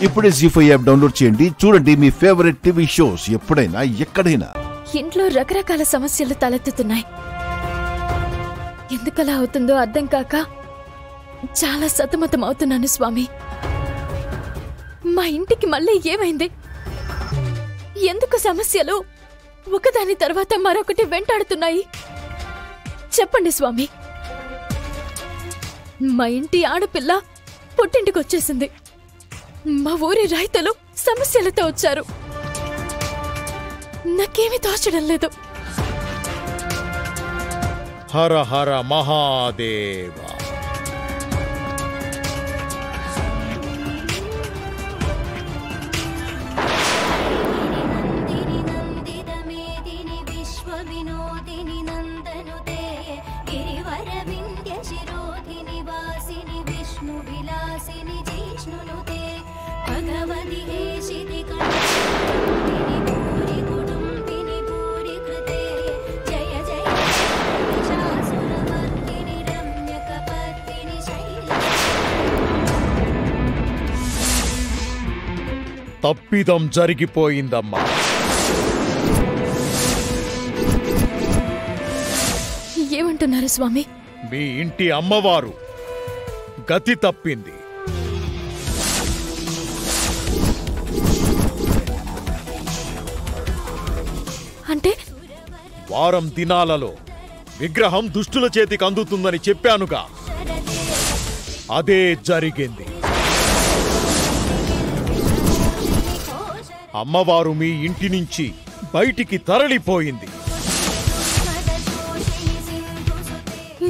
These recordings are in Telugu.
ఇప్పుడే జీ5 యాప్ డౌన్లోడ్ చేయండి. చూడండి మీ ఫేవరెట్ టీవీ షోస్ ఎప్పుడైనా ఎక్కడైనా. ఇంట్లో రకరకాల సమస్యలు తలెత్తుతున్నాయి. ఎందుకలా అవుతుందో అర్థం కాక చాలా సతమతం అవుతున్నాను స్వామి. మా ఇంటికి మళ్ళీ ఏమైంది? ఎందుకు సమస్యలు ఒకదాని తర్వాత మరొకటి వెంటాడుతున్నాయి? చెప్పండి స్వామి. మా ఇంటి ఆడపిల్ల పుట్టింటికొచ్చేసింది. మా ఊరి రైతులు సమస్యలతో వచ్చారు. నాకేమీ తోచడం లేదు. హర హర మహాదేవ. తప్పిదం జరిగిపోయిందమ్మా. ఏమంటున్నారు స్వామి? మీ ఇంటి అమ్మవారు గతి తప్పింది. అంటే వారం దినాలలో విగ్రహం దుష్టుల చేతికి అందుతుందని చెప్పానుగా, అదే జరిగింది. అమ్మవారు మీ ఇంటి నుంచి బయటికి తరలిపోయింది.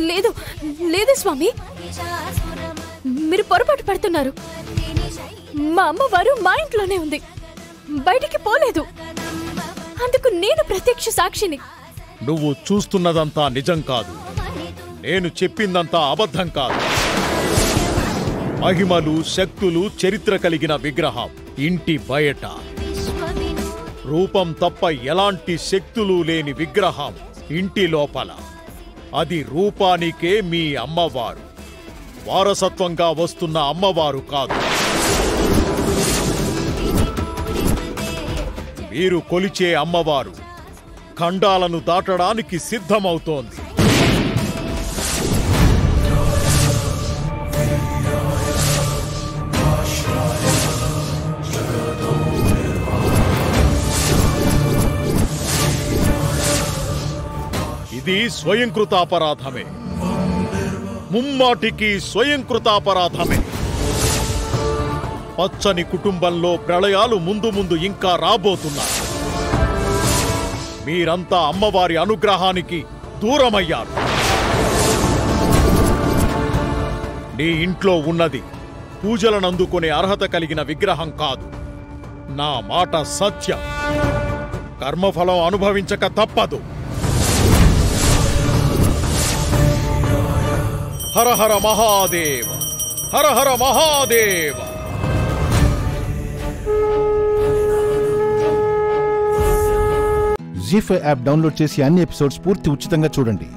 లేదు లేదు స్వామి, మీరు పొరపాటు పడుతున్నారు. మా అమ్మవారు మా ఇంట్లోనే ఉంది, బయటికి పోలేదు. అందుకు నేను ప్రత్యక్ష సాక్షిని. నువ్వు చూస్తున్నదంతా నిజం కాదు, నేను చెప్పిందంతా అబద్ధం కాదు. మహిమలు, శక్తులు, చరిత్ర కలిగిన విగ్రహం ఇంటి బయట. రూపం తప్ప ఎలాంటి శక్తులు లేని విగ్రహం ఇంటి లోపల. అది రూపానికే మీ అమ్మవారు, వారసత్వంగా వస్తున్న అమ్మవారు కాదు. మీరు కొలిచే అమ్మవారు ఖండాలను దాటడానికి సిద్ధమవుతోంది. ఇది స్వయంకృతాపరాధమే, ముమ్మాటికి స్వయంకృతాపరాధమే. పచ్చని కుటుంబంలో ప్రళయాలు ముందు ముందు ఇంకా రాబోతున్నాయి. మీరంతా అమ్మవారి అనుగ్రహానికి దూరమయ్యారు. నీ ఇంట్లో ఉన్నది పూజలను అందుకునే అర్హత కలిగిన విగ్రహం కాదు. నా మాట సత్యం. కర్మఫలం అనుభవించక తప్పదు. హర హర మహాదేవ, హర హర మహాదేవ. జీ5 యాప్ డౌన్లోడ్ చేసి అన్ని ఎపిసోడ్స్ పూర్తి ఉచితంగా చూడండి.